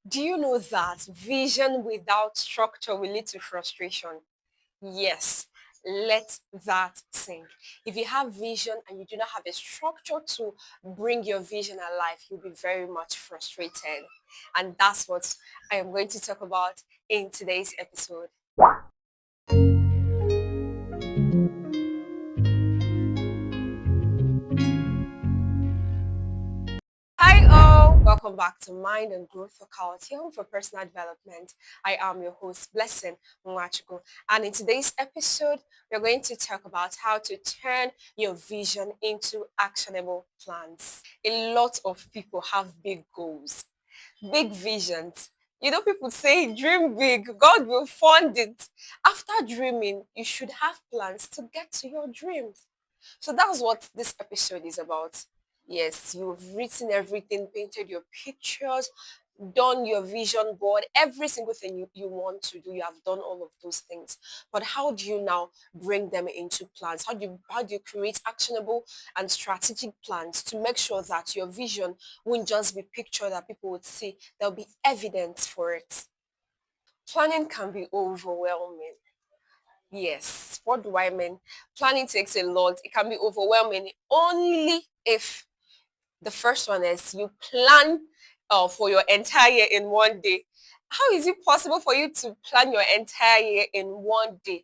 Do you know that vision without structure will lead to frustration? Yes, let that sink. If you have vision and you do not have a structure to bring your vision alive, you'll be very much frustrated. And that's what I am going to talk about in today's episode. Hi all, welcome back to Mind and Growth Faculty, home for personal development. I am your host, Blessing Mwachuku, and in today's episode, we're going to talk about how to turn your vision into actionable plans. A lot of people have big goals, big visions. You know, people say dream big, God will fund it. After dreaming, you should have plans to get to your dreams. So that's what this episode is about. Yes, you've written everything, painted your pictures, done your vision board, every single thing you want to do, you have done all of those things. But how do you now bring them into plans? How do you create actionable and strategic plans to make sure that your vision won't just be picture that people would see, there'll be evidence for it. Planning can be overwhelming. Yes. What do I mean? Planning takes a lot. It can be overwhelming only if the first one is you plan for your entire year in one day. How is it possible for you to plan your entire year in one day?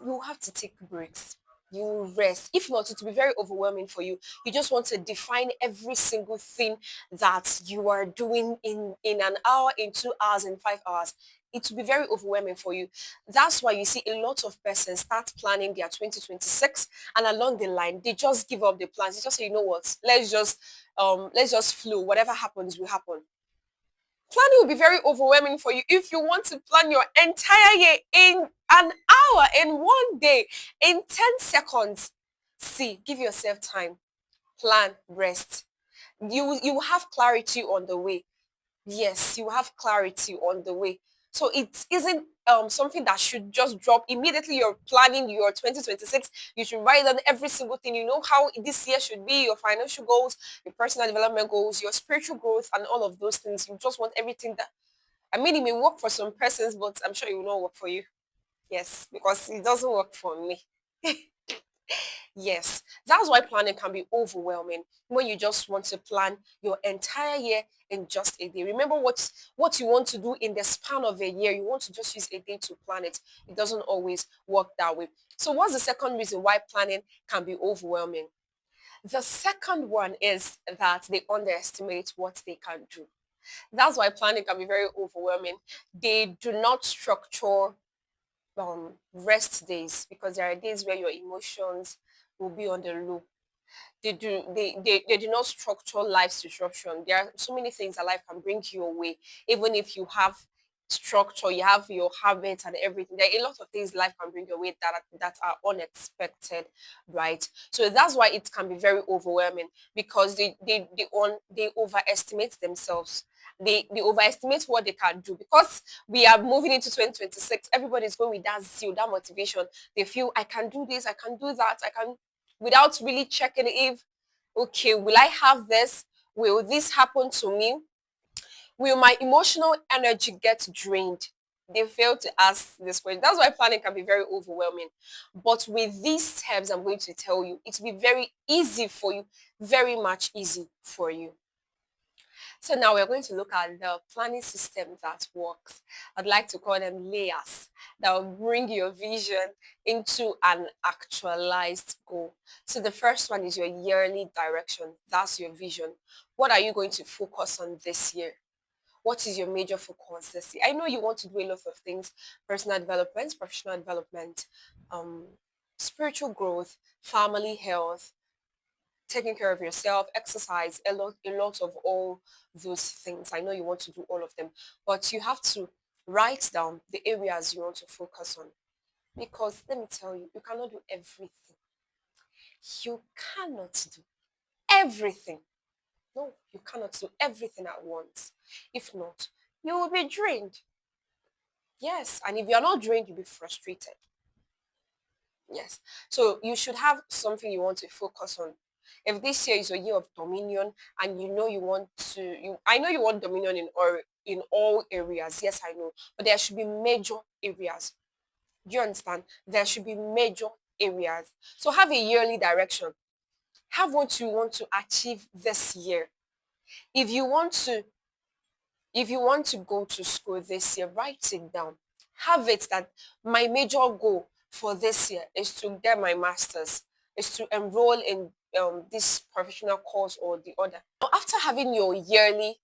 You have to take breaks. You will rest. If not, it will be very overwhelming for you. You just want to define every single thing that you are doing in an hour, in 2 hours, in 5 hours. It will be very overwhelming for you. That's why you see a lot of persons start planning their 2026, and along the line they just give up the plans. They just say, you know what, let's just flow. Whatever happens will happen. Planning will be very overwhelming for you if you want to plan your entire year in an hour, in one day, in 10 seconds. See, give yourself time. Plan, rest. You will have clarity on the way. Yes, you have clarity on the way. So it isn't something that should just drop immediately. You're planning your 2026. You should write down every single thing. You know how this year should be, your financial goals, your personal development goals, your spiritual growth, and all of those things. You just want everything that, I mean, it may work for some persons, but I'm sure it will not work for you. Yes, because it doesn't work for me. Yes, that's why planning can be overwhelming when you just want to plan your entire year in just a day. Remember what you want to do in the span of a year. You want to just use a day to plan it. It doesn't always work that way. So what's the second reason why planning can be overwhelming? The second one is that they underestimate what they can do. That's why planning can be very overwhelming. They do not structure rest days because there are days where your emotions will be on the low. They do not structure life disruption. There are so many things that life can bring your way. Even if you have structure, you have your habits and everything. There are a lot of things life can bring your way that are unexpected, right? So that's why it can be very overwhelming because they overestimate themselves. They overestimate what they can do because we are moving into 2026. Everybody's going with that zeal, that motivation. They feel I can do this, I can do that, I can, without really checking if, okay, will I have this? Will this happen to me? Will my emotional energy get drained? They fail to ask this question. That's why planning can be very overwhelming. But with these steps I'm going to tell you, it will be very easy for you, very much easy for you. So now we're going to look at the planning system that works. I'd like to call them layers that will bring your vision into an actualized goal. So the first one is your yearly direction. That's your vision. What are you going to focus on this year? What is your major focus this year? I know you want to do a lot of things: personal development, professional development, um, spiritual growth, family health, taking care of yourself, exercise, a lot of all those things. I know you want to do all of them, but you have to write down the areas you want to focus on. Because let me tell you, you cannot do everything. You cannot do everything. No, you cannot do everything at once. If not, you will be drained. Yes, and if you're not drained, you'll be frustrated. Yes. So you should have something you want to focus on. If this year is a year of dominion and you know you want to, I know you want dominion in all areas. Yes, I know, but there should be major areas. Do you understand? There should be major areas. So have a yearly direction. Have what you want to achieve this year. If you want to if you want to go to school this year, write it down. Have it that my major goal for this year is to get my master's, is to enroll in this professional course or the other. Now, after having your yearly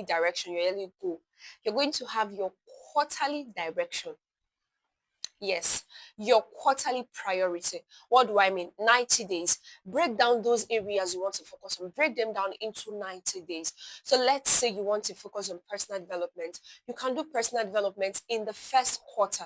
direction, your yearly goal, you're going to have your quarterly direction. Yes, your quarterly priority. What do I mean? 90 days. Break down those areas you want to focus on. Break them down into 90 days. So let's say you want to focus on personal development. You can do personal development in the first quarter.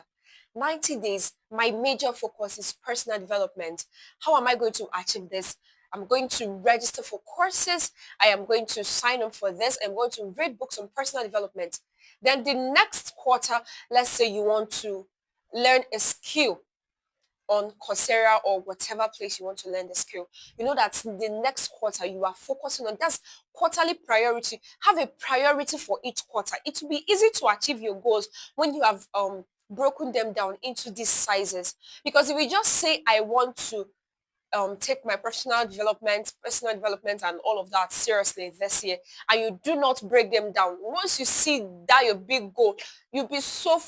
90 days, my major focus is personal development. How am I going to achieve this? I'm going to register for courses. I am going to sign up for this. I'm going to read books on personal development. Then the next quarter, let's say you want to learn a skill on Coursera or whatever place you want to learn the skill. You know that the next quarter you are focusing on. That's quarterly priority. Have a priority for each quarter. It will be easy to achieve your goals when you have broken them down into these sizes. Because if you just say I want to take my personal development, and all of that seriously this year, and you do not break them down. Once you see that your big goal, you'll be so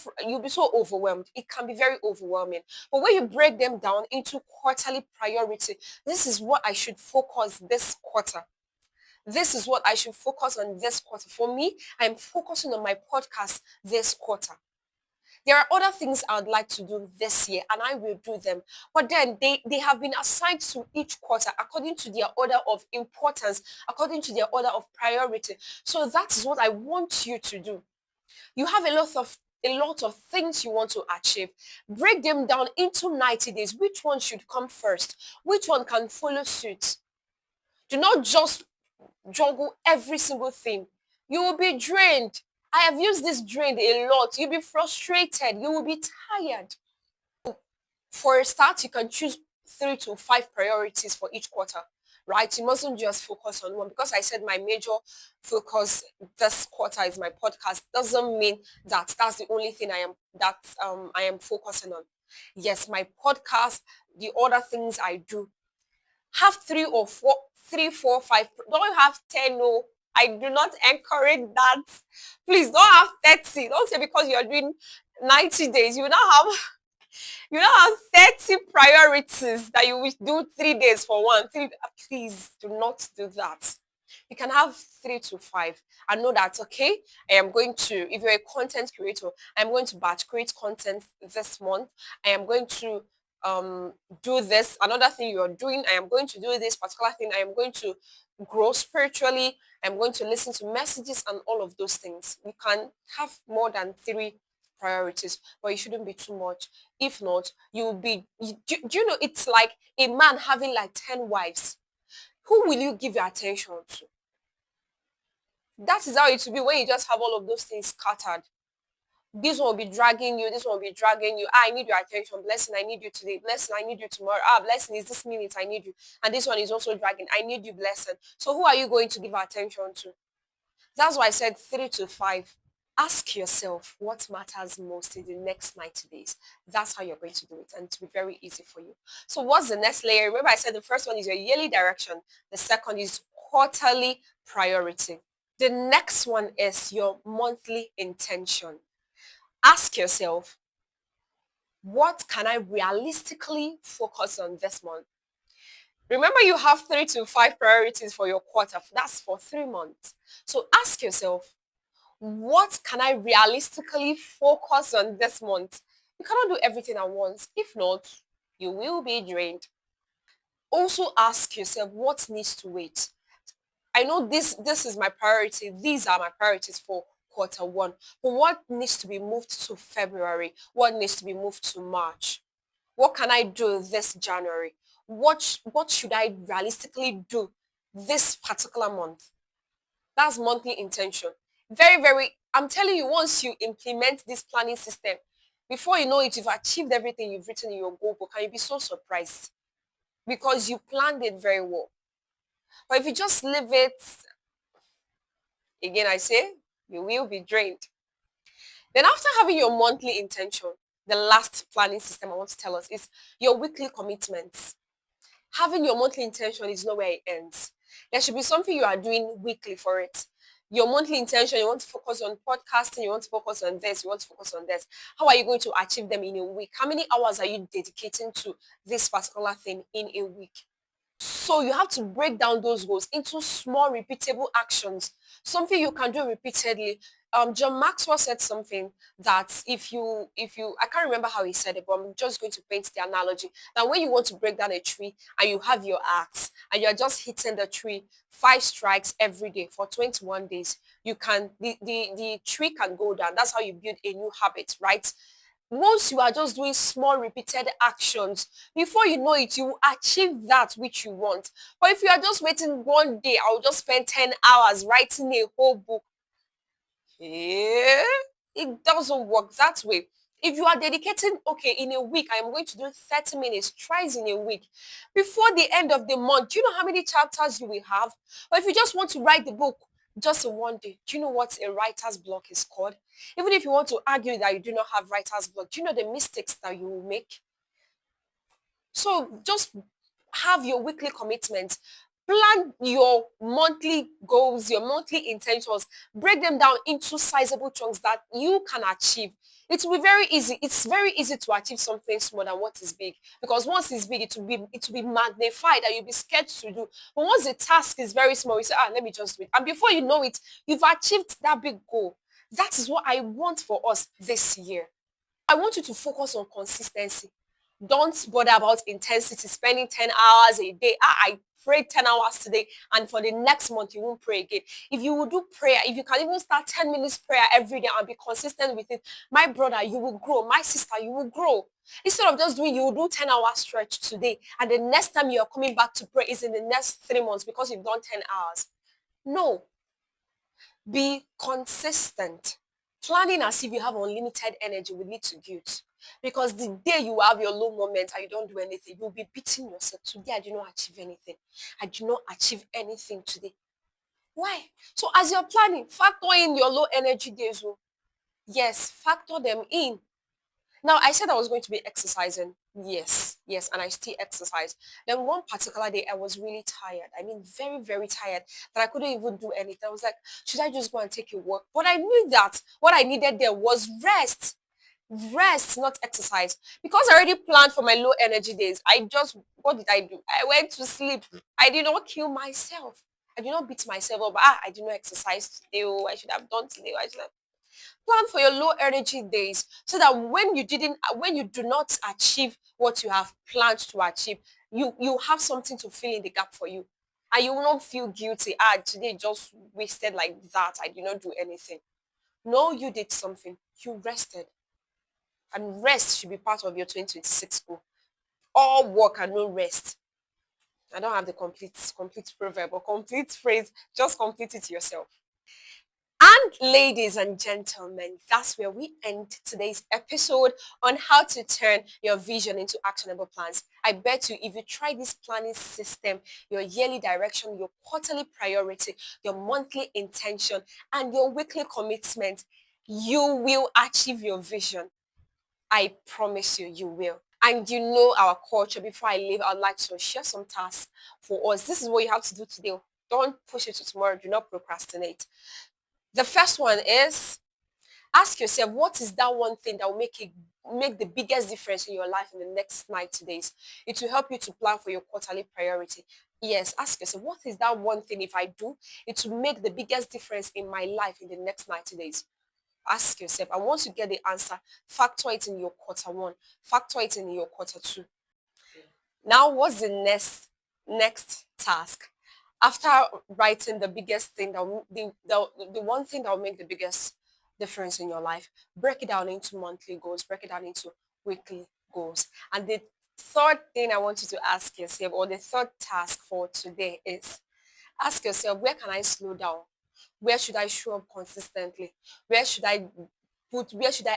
overwhelmed. It can be very overwhelming. But when you break them down into quarterly priority, this is what I should focus this quarter. This is what I should focus on this quarter. For me, I'm focusing on my podcast this quarter. There are other things I would like to do this year, and I will do them. But then they have been assigned to each quarter according to their order of importance, according to their order of priority. So that is what I want you to do. You have a lot of things you want to achieve. Break them down into 90 days. Which one should come first? Which one can follow suit? Do not just juggle every single thing. You will be drained. I have used this drained a lot. You'll be frustrated. You will be tired. For a start, you can choose 3 to 5 priorities for each quarter, right? You mustn't just focus on one. Because I said my major focus this quarter is my podcast, doesn't mean that that's the only thing I am focusing on. Yes, my podcast, the other things I do, have 3 or 4, 3, 4, 5. Don't have 10. No, I do not encourage that. Please don't have 30. Don't say because you're doing 90 days, you don't have 30 priorities that you will do 3 days for one. Please do not do that. You can have 3 to 5 and know that, okay, I am going to, if you're a content creator, I'm going to batch create content this month. I am going to do this. Another thing you're doing, I am going to do this particular thing. I am going to grow spiritually. I'm going to listen to messages and all of those things. You can have more than 3 priorities, but it shouldn't be too much. If not, do you know it's like a man having like 10 wives. Who will you give your attention to? That is how it will be when you just have all of those things scattered. This one will be dragging you, this one will be dragging you. I need your attention. Blessing, I need you today. Blessing, I need you tomorrow. Blessing is this minute, I need you. And this one is also dragging. I need you, blessing. So who are you going to give attention to? That's why I said 3 to 5. Ask yourself what matters most in the next 90 days. That's how you're going to do it, and it will be very easy for you. So what's the next layer? Remember I said the first one is your yearly direction. The second is quarterly priority. The next one is your monthly intention. Ask yourself, what can I realistically focus on this month? Remember, you have 3 to 5 priorities for your quarter. That's for 3 months. So ask yourself, what can I realistically focus on this month? You cannot do everything at once. If not, you will be drained. Also ask yourself what needs to wait. I know this is my priority. These are my priorities for quarter one. But what needs to be moved to February? What needs to be moved to March? What can I do this January? What should I realistically do this particular month? That's monthly intention. Very, very, I'm telling you, once you implement this planning system, before you know it, you've achieved everything you've written in your goal book, and you'll be so surprised. because you planned it very well. But if you just leave it, again, I say, you will be drained. Then after having your monthly intention, the last planning system I want to tell us is your weekly commitments. Having your monthly intention is not where it ends. There should be something you are doing weekly for it. Your monthly intention, you want to focus on podcasting, you want to focus on this, you want to focus on this. How are you going to achieve them in a week? How many hours are you dedicating to this particular thing in a week? So you have to break down those goals into small repeatable actions, something you can do repeatedly. John Maxwell said something that if you I can't remember how he said it, but I'm just going to paint the analogy that when you want to break down a tree and you have your axe and you're just hitting the tree 5 strikes every day for 21 days, you can the tree can go down. That's how you build a new habit, right? Once you are just doing small repeated actions, before you know it, you will achieve that which you want. But if you are just waiting one day, I'll just spend 10 hours writing a whole book. Yeah, it doesn't work that way. If you are dedicating, okay, in a week, I am going to do 30 minutes, twice in a week. Before the end of the month, do you know how many chapters you will have? Or if you just want to write the book just in one day, do you know what a writer's block is called? Even if you want to argue that you do not have writer's block, do you know the mistakes that you will make? So just have your weekly commitments. Plan your monthly goals, your monthly intentions. Break them down into sizable chunks that you can achieve. It will be very easy. It's very easy to achieve something small than what is big. Because once it's big, it will be magnified and you'll be scared to do. But once the task is very small, you say, let me just do it. And before you know it, you've achieved that big goal. That is what I want for us this year. I want you to focus on consistency. Don't bother about intensity, spending 10 hours a day. I prayed 10 hours today, and for the next month, you won't pray again. If you will do prayer, if you can even start 10 minutes prayer every day and be consistent with it, my brother, you will grow. My sister, you will grow. Instead of just doing, you will do 10-hour stretch today, and the next time you are coming back to pray is in the next 3 months because you've done 10 hours. No, be consistent. Planning as if you have unlimited energy will lead to guilt. Because the day you have your low moment and you don't do anything, you'll be beating yourself. Today, I did not achieve anything. I did not achieve anything today. Why? So as you're planning, factor in your low energy days. Oh. Yes, factor them in. Now, I said I was going to be exercising. Yes, yes, and I still exercise. Then one particular day, I was really tired. I mean, very, very tired that I couldn't even do anything. I was like, should I just go and take a walk? But I knew that what I needed there was rest. Rest, not exercise. Because I already planned for my low energy days, what did I do? I went to sleep. I did not kill myself. I did not beat myself up. I did not exercise today. Oh, I should have done today. I should have plan for your low energy days so that when you do not achieve what you have planned to achieve, you have something to fill in the gap for you, and you will not feel guilty. Today just wasted like that. I did not do anything. No, you did something. You rested, and rest should be part of your 2026 goal. All work and no rest. I don't have the complete proverb or complete phrase. Just complete it yourself. And ladies and gentlemen, that's where we end today's episode on how to turn your vision into actionable plans. I bet you if you try this planning system, your yearly direction, your quarterly priority, your monthly intention, and your weekly commitment, you will achieve your vision. I promise you, you will. And you know our culture. Before I leave, I'd like to share some tasks for us. This is what you have to do today. Don't push it to tomorrow. Do not procrastinate. The first one is ask yourself, what is that one thing that will make the biggest difference in your life in the next 90 days? It will help you to plan for your quarterly priority. Yes, ask yourself, what is that one thing if I do, it will make the biggest difference in my life in the next 90 days? Ask yourself. And once you get the answer, factor it in your quarter one, factor it in your quarter two. Now, what's the next task? After writing the biggest thing the one thing that will make the biggest difference in your life, break it down into monthly goals, break it down into weekly goals. And the third thing I want you to ask yourself, or the third task for today, is ask yourself, where can I slow down? Where should I show up consistently? Where should I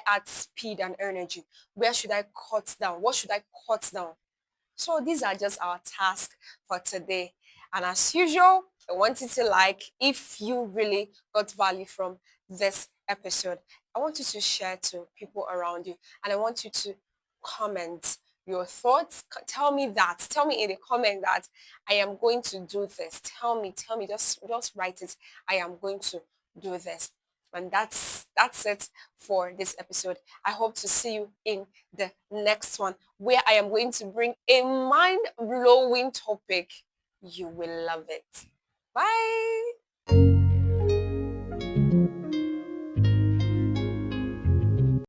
add speed and energy? Where should I cut down? What should I cut down? So these are just our tasks for today. And as usual, I want you to like, if you really got value from this episode, I want you to share to people around you. And I want you to comment your thoughts. Tell me that. Tell me in the comment that I am going to do this. Tell me, just write it. I am going to do this. And that's it for this episode. I hope to see you in the next one where I am going to bring a mind blowing topic. You will love it. Bye.